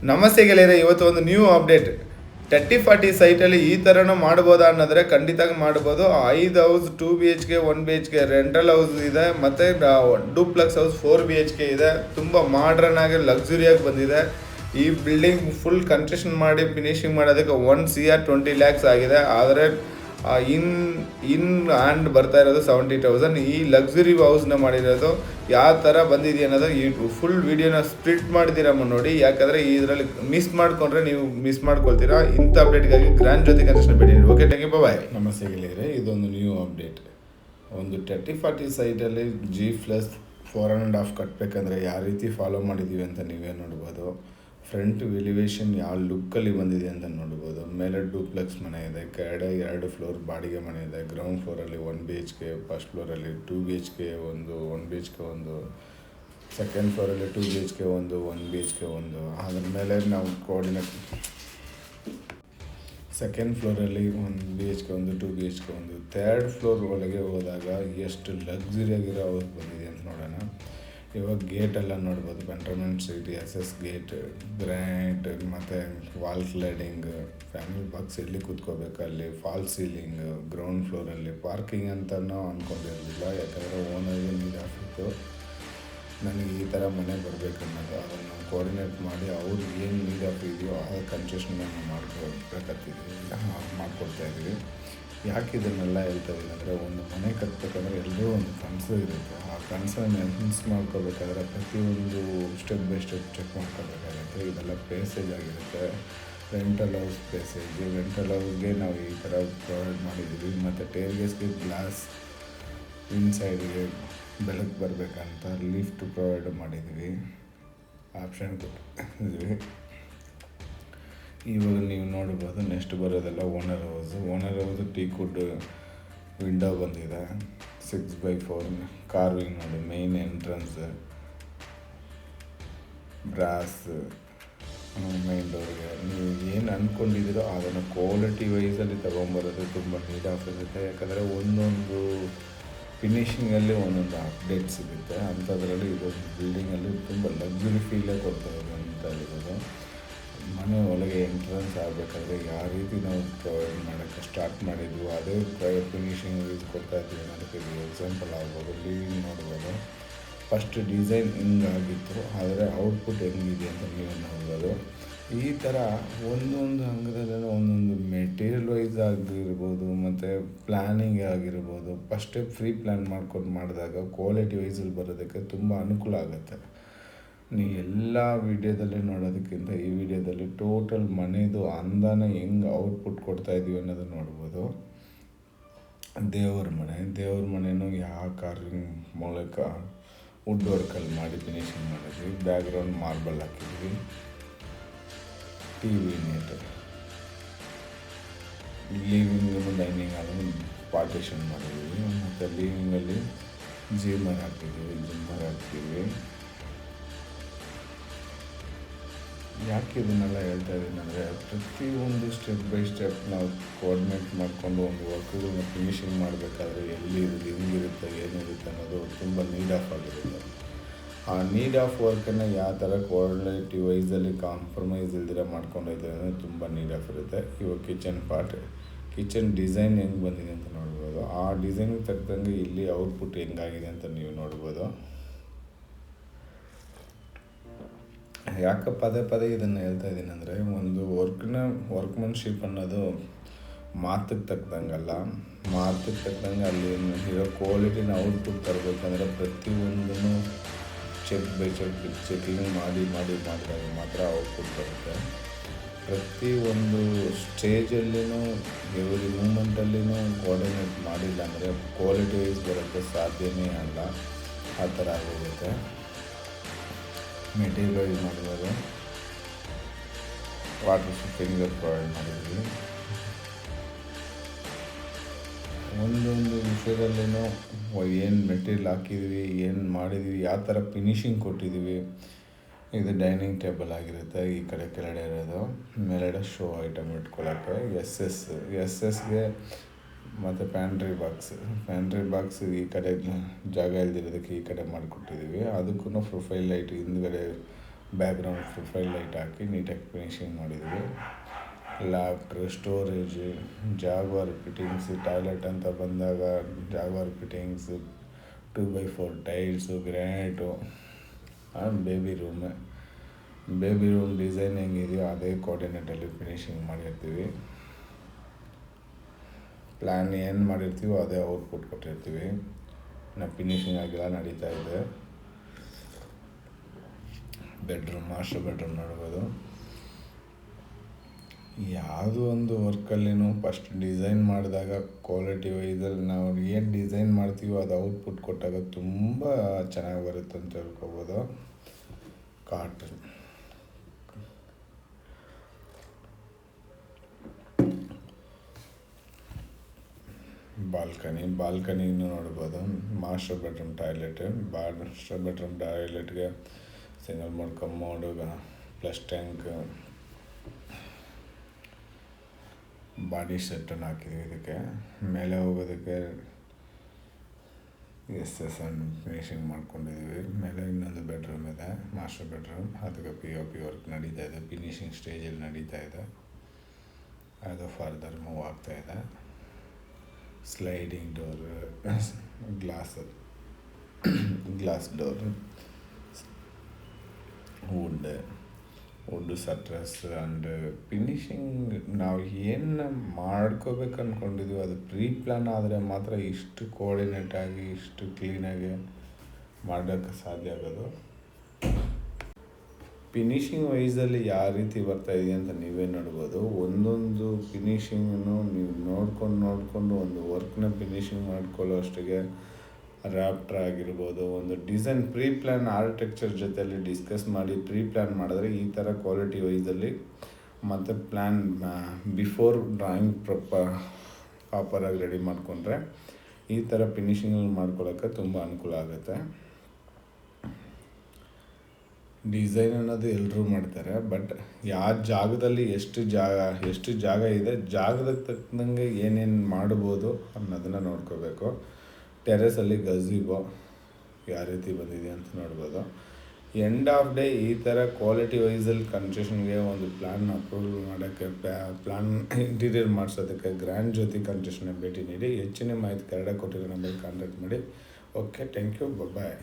ನಮಸ್ತೆ ಗೆಳೆಯರೆ, ಇವತ್ತು ಒಂದು ನ್ಯೂ ಅಪ್ಡೇಟ್. 30-40 ಸೈಟಲ್ಲಿ ಈ ಥರನೂ ಮಾಡ್ಬೋದಾ ಅನ್ನೋದ್ರೆ ಖಂಡಿತ ಮಾಡ್ಬೋದು. 5 house 2 BHK 1 BHK rental house ಇದೆ, ಮತ್ತು ಡೂಪ್ಲೆಕ್ಸ್ ಹೌಸ್ 4 BHK ಇದೆ. ತುಂಬ ಮಾಡ್ರನ್ ಆಗಿ ಲಕ್ಸುರಿಯಾಗಿ ಬಂದಿದೆ. ಈ ಬಿಲ್ಡಿಂಗ್ ಫುಲ್ ಕನ್ಸ್ಟ್ರಕ್ಷನ್ ಮಾಡಿ ಫಿನಿಶಿಂಗ್ ಮಾಡೋದಕ್ಕೆ 1 CR 20 lakhs ಆಗಿದೆ. ಆದರೆ ಇನ್ ಹ್ಯಾಂಡ್ ಬರ್ತಾ ಇರೋದು 70,000. ಈ ಲಕ್ಸುರಿ ಹೌಸ್ನ ಮಾಡಿರೋದು ಯಾವ ಥರ ಬಂದಿದೆ ಅನ್ನೋದು ಈ ಫುಲ್ ವಿಡಿಯೋನ ಸ್ಪ್ಲಿಟ್ ಮಾಡಿದ್ದೀರಾ ನೋಡಿ. ಯಾಕಂದರೆ ಇದರಲ್ಲಿ ಮಿಸ್ ಮಾಡ್ಕೊಂಡ್ರೆ ನೀವು ಮಿಸ್ ಮಾಡ್ಕೊಳ್ತೀರಾ. ಇಂಥ ಅಪ್ಡೇಟ್ಗಾಗಿ ಗ್ರ್ಯಾಂಡ್ ಜೊತೆ ಕನೆಕ್ಷನ್ ಬಿಡಿ. ಓಕೆ, ಥ್ಯಾಂಕ್ ಯು, ಬಾಯ್. ನಮಸ್ತೆ ಗೆಳೆಯರೆ, ಇದೊಂದು ನ್ಯೂ ಅಪ್ಡೇಟ್. ಒಂದು 30-40 ಸೈಟಲ್ಲಿ G+4.5 ಕಟ್ಟಬೇಕಂದ್ರೆ ಯಾವ ರೀತಿ ಫಾಲೋ ಮಾಡಿದ್ದೀವಿ ಅಂತ ನೀವೇ ನೋಡ್ಬೋದು. ಫ್ರಂಟ್ ಎಲಿವೇಶನ್ ಯಾವ ಲುಕ್ಕಲ್ಲಿ ಬಂದಿದೆ ಅಂತ ನೋಡ್ಬೋದು. ಮೇಲೆ ಡೂಪ್ಲೆಕ್ಸ್ ಮನೆ ಇದೆ, ಕೆಳಗಡೆ 2 ಫ್ಲೋರ್ ಬಾಡಿಗೆ ಮನೆ ಇದೆ. ಗ್ರೌಂಡ್ ಫ್ಲೋರಲ್ಲಿ 1 BHK, ಫಸ್ಟ್ ಫ್ಲೋರಲ್ಲಿ 2 BHK ಒಂದು, 1 BHK ಒಂದು, ಸೆಕೆಂಡ್ ಫ್ಲೋರಲ್ಲಿ 2 BHK ಒಂದು, 1 BHK ಒಂದು. ಅದ್ರ ಮೇಲೆ ನಾವು ಕೋಆರ್ಡಿನೇಟ್ ಸೆಕೆಂಡ್ ಫ್ಲೋರಲ್ಲಿ 1 BHK ಒಂದು, 2 BHK ಒಂದು. ಥರ್ಡ್ ಫ್ಲೋರ್ ಒಳಗೆ ಹೋದಾಗ ಎಷ್ಟು ಲಕ್ಸುರಿಯಾಗಿರೋ ಹೌಸ್ ಬಂದಿದೆ ಅಂತ ನೋಡೋಣ. ಇವಾಗ ಗೇಟೆಲ್ಲ ನೋಡ್ಬೋದು. Cantonment street SS gate, grand, ಮತ್ತು ವಾಲ್ ಕ್ಲೈಡಿಂಗ್, ಫ್ಯಾಮಿಲಿ ಬಾಕ್ಸ್ ಎಲ್ಲಿ ಕೂತ್ಕೋಬೇಕು ಅಲ್ಲಿ, ಫಾಲ್ ಸೀಲಿಂಗ್. ಗ್ರೌಂಡ್ ಫ್ಲೋರಲ್ಲಿ ಪಾರ್ಕಿಂಗ್ ಅಂತಲೂ ಅಂದ್ಕೊಂಡಿರಲಿಲ್ಲ, ಯಾಕಂದರೆ ಓನರ್ಗೆ ನೀರು ಹಾಕಿತ್ತು ನನಗೆ ಈ ಥರ ಮನೆ ಬರಬೇಕನ್ನೋದು. ಅದನ್ನು ಕೋಆರ್ಡಿನೇಟ್ ಮಾಡಿ ಅವ್ರಿಗೆ ಏನು ನೀರು ಹಾಕಿದೆಯೋ ಆ ಕನ್ಸೆಷನನ್ನು ಮಾಡ್ಕೊಡ್ತಾಯಿದ್ವಿ. ಯಾಕೆ ಇದನ್ನೆಲ್ಲ ಹೇಳ್ತಾ ಇದ್ದೀನಿ ಅಂದರೆ, ಒಂದು ಮನೆ ಕಟ್ಟಬೇಕಂದ್ರೆ ಎಲ್ಲರೂ ಒಂದು ಕನಸು ಇರುತ್ತೆ. ಆ ಕನಸನ್ನು ನೆನ್ಸು ಮಾಡ್ಕೋಬೇಕಾದ್ರೆ ಪ್ರತಿಯೊಂದು ಸ್ಟೆಪ್ ಬೈ ಸ್ಟೆಪ್ ಚೆಕ್ ಮಾಡ್ಕೋಬೇಕಾಗುತ್ತೆ. ಇದೆಲ್ಲ ಪ್ಯಾಸೇಜ್ ಆಗಿರುತ್ತೆ, ರೆಂಟಲ್ ಹೌಸ್ ಪ್ಯಾಸೇಜ್. ರೆಂಟಲ್ ಹೌಸ್ಗೆ ನಾವು ಈ ಥರ ಪ್ರೊವೈಡ್ ಮಾಡಿದ್ದೀವಿ. ಮತ್ತು ಟೇಲ್ಗೇಸ್ಗೆ ಗ್ಲಾಸ್ ಇನ್ಸೈಡ್ಗೆ ಬೆಳಕು ಬರಬೇಕಂತ ಲಿಫ್ಟ್ ಪ್ರೊವೈಡ್ ಮಾಡಿದ್ದೀವಿ, ಆಪ್ಷನ್ ಕೊಟ್ಟಿದ್ದೀವಿ. ಇವಾಗ ನೀವು ನೋಡ್ಬೋದು. ನೆಕ್ಸ್ಟ್ ಬರೋದೆಲ್ಲ ಓನರ್ ಹೌಸು ಟೀಕುಡ್ ವಿಂಡೋ ಬಂದಿದೆ. 6x4 ಕಾರ್ವಿಂಗ್ ನೋಡಿ. ಮೇನ್ ಎಂಟ್ರೆನ್ಸ್ ಬ್ರಾಸ್, ಮೈನ್ ಡೋರ್ಗೆ ನೀವು ಏನು ಅಂದ್ಕೊಂಡಿದ್ದೀರೋ ಅದನ್ನು ಕ್ವಾಲಿಟಿ ವೈಸಲ್ಲಿ ತೊಗೊಂಬರೋದು ತುಂಬ ನೀಟಾಗಿರುತ್ತೆ. ಯಾಕಂದರೆ ಒಂದೊಂದು ಫಿನಿಷಿಂಗಲ್ಲಿ ಒಂದೊಂದು ಅಪ್ಡೇಟ್ ಸಿಗುತ್ತೆ. ಅಂಥದ್ರಲ್ಲಿ ಇದೊಂದು ಬಿಲ್ಡಿಂಗಲ್ಲಿ ತುಂಬ ಲಕ್ಸುರಿ ಫೀಲೇ ಕೊಡ್ತಾಯಿದೆ ಅಂತ ಹೇಳ್ಬೋದು. ಮನೆ ಒಳಗೆ ಎಂಟ್ರೆನ್ಸ್ ಆಗಬೇಕಾದ್ರೆ ಯಾವ ರೀತಿ ನಾವು ಪ್ರೊವೈಡ್ ಮಾಡೋಕ್ಕೆ ಸ್ಟಾರ್ಟ್ ಮಾಡಿದ್ವಿ ಅದೇ ಫಿನಿಷಿಂಗ್ ಯೂಸ್ ಕೊಡ್ತಾ ಇದ್ದೀವಿ ಅನ್ನೋದಕ್ಕೆ ಇದು ಎಕ್ಸಾಂಪಲ್ ಆಗ್ಬೋದು. ಲಿವಿಂಗ್ ನೋಡ್ಬೋದು. ಫಸ್ಟ್ ಡಿಸೈನ್ ಹಿಂಗಾಗಿತ್ತು, ಆದರೆ ಔಟ್ಪುಟ್ ಹೆಂಗಿದೆ ಅಂತ ನೀವು ನೋಡ್ಬೋದು. ಈ ಥರ ಒಂದೊಂದು ಅಂಗದಲ್ಲೂ ಒಂದೊಂದು ಮೆಟೀರಿಯಲ್ ವೈಸ್ ಆಗಿರ್ಬೋದು, ಮತ್ತು ಪ್ಲ್ಯಾನಿಂಗ್ ಆಗಿರ್ಬೋದು. ಫಸ್ಟೇ ಪ್ರೀ ಪ್ಲ್ಯಾನ್ ಮಾಡ್ಕೊಂಡು ಮಾಡಿದಾಗ ಕ್ವಾಲಿಟಿ ವೈಸಲ್ಲಿ ಬರೋದಕ್ಕೆ ತುಂಬ ಅನುಕೂಲ ಆಗುತ್ತೆ. ನೀವು ಎಲ್ಲ ವೀಡಿಯೋದಲ್ಲಿ ನೋಡೋದಕ್ಕಿಂತ ಈ ವಿಡಿಯೋದಲ್ಲಿ ಟೋಟಲ್ ಮನೆಯದು ಅಂದಾನ ಹೆಂಗೆ ಔಟ್ಪುಟ್ ಕೊಡ್ತಾಯಿದ್ದೀವಿ ಅನ್ನೋದು ನೋಡ್ಬೋದು. ದೇವ್ರ ಮನೆಯೂ ಯಾವ ಕಾರ್ವಿಂಗ್ ಮೂಲಕ ವುಡ್ ವರ್ಕಲ್ಲಿ ಮಾಡಿ ಫಿನಿಷಿಂಗ್ ಮಾಡಿದ್ವಿ. ಬ್ಯಾಕ್ಗ್ರೌಂಡ್ ಮಾರ್ಬಲ್ ಹಾಕಿದ್ವಿ. TV ಯೂನಿಟ್, ಲಿವಿಂಗು ಡೈನಿಂಗ್ ಹಾಲು ಪಾರ್ಟಿಷನ್ ಮಾಡಿದ್ವಿ. ಮತ್ತು ಲಿವಿಂಗಲ್ಲಿ ಜಿಮ್ಮರ್ ಹಾಕ್ತೀವಿ. ಯಾಕೆ ಇದನ್ನೆಲ್ಲ ಹೇಳ್ತಾ ಇದ್ದೀನಿ ಅಂದರೆ, ಪ್ರತಿಯೊಂದು ಸ್ಟೆಪ್ ಬೈ ಸ್ಟೆಪ್ ನಾವು ಕೋಆರ್ಡಿನೇಟ್ ಮಾಡಿಕೊಂಡು ಒಂದು ವರ್ಕ್ಗಳನ್ನ ಫಿನಿಷಿಂಗ್ ಮಾಡಬೇಕಾದ್ರೆ ಎಲ್ಲಿರುತ್ತೆ, ಹೆಂಗಿರುತ್ತೆ, ಏನಿರುತ್ತೆ ಅನ್ನೋದು ತುಂಬ ನೀಡ್ ಆಫ್ ಆಗಿರುತ್ತೆ. ಆ ನೀಡ್ ಆಫ್ ವರ್ಕನ್ನು ಯಾವ ಥರ ಕೋಆರ್ಡಿನೇಟಿವ್ ವೈಸಲ್ಲಿ ಕಾಂಪ್ರಮೈಸ್ ಇಲ್ದಿರ ಮಾಡ್ಕೊಂಡೋಯ್ತಾರೆ ಅಂದರೆ ತುಂಬ ನೀಡ್ ಆಫ್ ಇರುತ್ತೆ. ಇವಾಗ ಕಿಚನ್ ಡಿಸೈನ್ ಹೆಂಗೆ ಬಂದಿದೆ ಅಂತ ನೋಡ್ಬೋದು. ಆ ಡಿಸೈನಿಗೆ ತಕ್ಕಂಗೆ ಇಲ್ಲಿ ಔಟ್ಪುಟ್ ಹೆಂಗಾಗಿದೆ ಅಂತ ನೀವು ನೋಡ್ಬೋದು. ಯಾಕೆ ಪದೇ ಇದನ್ನು ಹೇಳ್ತಾ ಇದ್ದೀನಿ ಅಂದರೆ, ಒಂದು ವರ್ಕ್ಮನ್ಶಿಪ್ ಅನ್ನೋದು ಮಾತಿಗೆ ತಕ್ಕಂಗಲ್ಲ. ಮಾತಿಗೆ ತಕ್ಕಂಗೆ ಅಲ್ಲಿ ಇರೋ ಕ್ವಾಲಿಟಿನ ಔಟ್ಪುಟ್ ತರಬೇಕಂದ್ರೆ ಪ್ರತಿಯೊಂದೂ ಚೆಕ್ ಬೈ ಚೆಕಿಂಗ್ ಮಾಡಿದಾಗ ಮಾತ್ರ ಔಟ್ಪುಟ್ ಬರುತ್ತೆ. ಪ್ರತಿಯೊಂದು ಸ್ಟೇಜಲ್ಲಿನೂ ಎವ್ರಿ ಮೂಮೆಂಟಲ್ಲಿನೂ ಕೋಆರ್ಡಿನೇಟ್ ಮಾಡಿಲ್ಲ ಅಂದರೆ ಕ್ವಾಲಿಟಿ ವೈಸ್ ಬರೋಕ್ಕೆ ಸಾಧ್ಯವೇ ಅಲ್ಲ. ಆ ಥರ ಆಗೋಗುತ್ತೆ. ಮೆಟೀರಿಯಲ್ ಯೂಸ್ ಮಾಡಿದಾಗ ವಾಟರ್ ಫಿಂಗರ್ ಪ್ರೊವೈಡ್ ಮಾಡಿದ್ವಿ. ಒಂದೊಂದು ವಿಷಯದಲ್ಲೂ ಏನು ಮೆಟೀರಿಯಲ್ ಹಾಕಿದ್ವಿ, ಏನು ಮಾಡಿದ್ವಿ, ಯಾವ ಥರ ಫಿನಿಷಿಂಗ್ ಕೊಟ್ಟಿದ್ದೀವಿ. ಇದು ಡೈನಿಂಗ್ ಟೇಬಲ್ ಆಗಿರುತ್ತೆ. ಈ ಕಡೆ ಕೆಳಗಡೆ ಇರೋದು, ಮೇಲ್ಗಡೆ ಶೋ ಐಟಮ್ ಇಟ್ಕೊಳ್ಳೋಕ್ಕೆ ಎಸ್.ಎಸ್ಗೆ ಮತ್ತು ಪ್ಯಾಂಟ್ರಿ ಬಾಕ್ಸ್ ಈ ಕಡೆ ಜಾಗ ಇಲ್ದಿರೋದಕ್ಕೆ ಈ ಕಡೆ ಮಾಡಿಕೊಟ್ಟಿದ್ದೀವಿ. ಅದಕ್ಕೂ ಪ್ರೊಫೈಲ್ ಲೈಟ್ ಹಿಂದ್ಗಡೆ ಬ್ಯಾಕ್ಗ್ರೌಂಡ್ ಪ್ರೊಫೈಲ್ ಲೈಟ್ ಹಾಕಿ ನೀಟಾಗಿ ಫಿನಿಷಿಂಗ್ ಮಾಡಿದ್ವಿ. ಲ್ಯಾಪ್ಟ್ರ್, ಸ್ಟೋರೇಜ್, ಜಾಗ್ವಾರ್ ಫಿಟ್ಟಿಂಗ್ಸ್, ಟಾಯ್ಲೆಟ್ ಅಂತ ಬಂದಾಗ Jaguar fittings, 2x4 tiles, granite, baby room design ಹೆಂಗಿದೆಯೋ ಅದೇ ಕೋಆರ್ಡಿನೇಟಲ್ಲಿ ಫಿನಿಷಿಂಗ್ ಮಾಡಿರ್ತೀವಿ. ಪ್ಲ್ಯಾನ್ ಏನು ಮಾಡಿರ್ತೀವೋ ಅದೇ ಔಟ್ಪುಟ್ ಕೊಟ್ಟಿರ್ತೀವಿ. ಫಿನಿಷಿಂಗ್ ಆಗಿಲ್ಲ, ನಡೀತಾ ಇದೆ. ಮಾಸ್ಟರ್ ಬೆಡ್ರೂಮ್ ನೋಡ್ಬೋದು. ಯಾವುದೋ ಒಂದು ವರ್ಕಲ್ಲಿನೂ ಫಸ್ಟ್ ಡಿಸೈನ್ ಮಾಡಿದಾಗ ಕ್ವಾಲಿಟಿ ವೈಸಲ್ಲಿ ನಾವು ಏನು ಡಿಸೈನ್ ಮಾಡ್ತೀವೋ ಅದು ಔಟ್ಪುಟ್ ಕೊಟ್ಟಾಗ ತುಂಬ ಚೆನ್ನಾಗಿ ಬರುತ್ತೆ ಅಂತ ಹೇಳ್ಕೊಬೋದು. ಕಾಟನ್ ಬಾಲ್ಕನಿನೂ ನೋಡ್ಬೋದು. ಮಾಸ್ಟರ್ ಬೆಡ್ರೂಮ್ ಟಾಯ್ಲೆಟ್ಗೆ single mode commode plus tank body ಸೆಟ್ಟನ್ನು ಹಾಕಿದ್ವಿ. ಇದಕ್ಕೆ ಮೇಲೆ ಹೋಗೋದಕ್ಕೆ ಫಿನಿಷಿಂಗ್ ಮಾಡ್ಕೊಂಡಿದ್ದೀವಿ. ಮೇಲೆ ಇನ್ನೊಂದು ಬೆಡ್ರೂಮ್ ಇದೆ, ಮಾಸ್ಟರ್ ಬೆಡ್ರೂಮ್. ಅದಕ್ಕೆ POP ವರ್ಕ್ ನಡೀತಾ ಇದೆ, ಫಿನಿಷಿಂಗ್ ಸ್ಟೇಜಲ್ಲಿ ನಡೀತಾ ಇದೆ. ಅದು ಫರ್ದರ್ ಮೂವ್ ಆಗ್ತಾಯಿದೆ. Sliding door, glass door, wood ಸಟ್ರಸ್ ಆ್ಯಂಡ್ ಫಿನಿಷಿಂಗ್ ನಾವು ಏನು ಮಾಡ್ಕೋಬೇಕು ಅಂದ್ಕೊಂಡಿದ್ದೀವಿ ಅದು ಪ್ರೀ ಪ್ಲ್ಯಾನ್ ಆದರೆ ಮಾತ್ರ ಇಷ್ಟು ಕೋಆರ್ಡಿನೇಟಾಗಿ ಇಷ್ಟು ಕ್ಲೀನಾಗಿ ಮಾಡೋಕ್ಕೆ ಸಾಧ್ಯ ಆಗೋದು. ಫಿನಿಷಿಂಗ್ ವೈಸಲ್ಲಿ ಯಾವ ರೀತಿ ಬರ್ತಾಯಿದೆ ಅಂತ ನೀವೇ ನೋಡ್ಬೋದು. ಒಂದೊಂದು ಫಿನಿಷಿಂಗನ್ನು ನೀವು ನೋಡ್ಕೊಂಡು ಒಂದು ವರ್ಕ್ನ ಫಿನಿಷಿಂಗ್ ಮಾಡ್ಕೊಳ್ಳೋ ಅಷ್ಟಿಗೆ ರ್ಯಾಪ್ಟ್ರ್ ಆಗಿರ್ಬೋದು, ಒಂದು ಡಿಸೈನ್ ಪ್ರೀ ಪ್ಲ್ಯಾನ್ ಆರ್ಕಿಟೆಕ್ಚರ್ ಜೊತೆಯಲ್ಲಿ ಡಿಸ್ಕಸ್ ಮಾಡಿ ಪ್ರೀ ಪ್ಲ್ಯಾನ್ ಮಾಡಿದ್ರೆ ಈ ಥರ ಕ್ವಾಲಿಟಿ ವೈಸಲ್ಲಿ ಮತ್ತು ಪ್ಲ್ಯಾನ್ ಬಿಫೋರ್ ಡ್ರಾಯಿಂಗ್ ಪ್ರಾಪರಾಗಿ ರೆಡಿ ಮಾಡಿಕೊಂಡ್ರೆ ಈ ಥರ ಫಿನಿಷಿಂಗಲ್ಲಿ ಮಾಡ್ಕೊಳ್ಳೋಕ್ಕೆ ತುಂಬ ಅನುಕೂಲ ಆಗುತ್ತೆ. ಡಿಸೈನ್ ಅನ್ನೋದು ಎಲ್ಲರೂ ಮಾಡ್ತಾರೆ, ಬಟ್ ಯಾವ ಜಾಗದಲ್ಲಿ ಎಷ್ಟು ಜಾಗ ಇದೆ, ಜಾಗಕ್ಕೆ ತಕ್ಕಂಗೆ ಏನೇನು ಮಾಡ್ಬೋದು ಅನ್ನೋದನ್ನು ನೋಡ್ಕೋಬೇಕು. ಟೆರೆಸಲ್ಲಿ ಗಝಿಬೋ ಯಾವ ರೀತಿ ಬಂದಿದೆ ಅಂತ ನೋಡ್ಬೋದು. ಎಂಡ್ ಆಫ್ ಡೇ ಈ ಥರ ಕ್ವಾಲಿಟಿ ವೈಸಲ್ಲಿ ಕನ್ಸ್ಟ್ರಕ್ಷನ್ಗೆ ಒಂದು ಪ್ಲ್ಯಾನ್ ಅಪ್ರೂವಲ್ ಮಾಡೋಕ್ಕೆ ಪ್ಲ್ಯಾನ್ ಇಂಟೀರಿಯರ್ ಮಾಡಿಸೋದಕ್ಕೆ ಗ್ರ್ಯಾಂಡ್ ಜ್ಯೋತಿ ಕನ್ಸ್ಟ್ರಕ್ಷನ್ಗೆ ಭೇಟಿ ನೀಡಿ. ಹೆಚ್ಚಿನ ಮಾಹಿತಿ ಕೆಳಗಡೆ ಕೊಟ್ಟಿರೋ ನಂಬರ್ಗೆ ಕಾಂಟ್ಯಾಕ್ಟ್ ಮಾಡಿ. Okay, thank you, bye.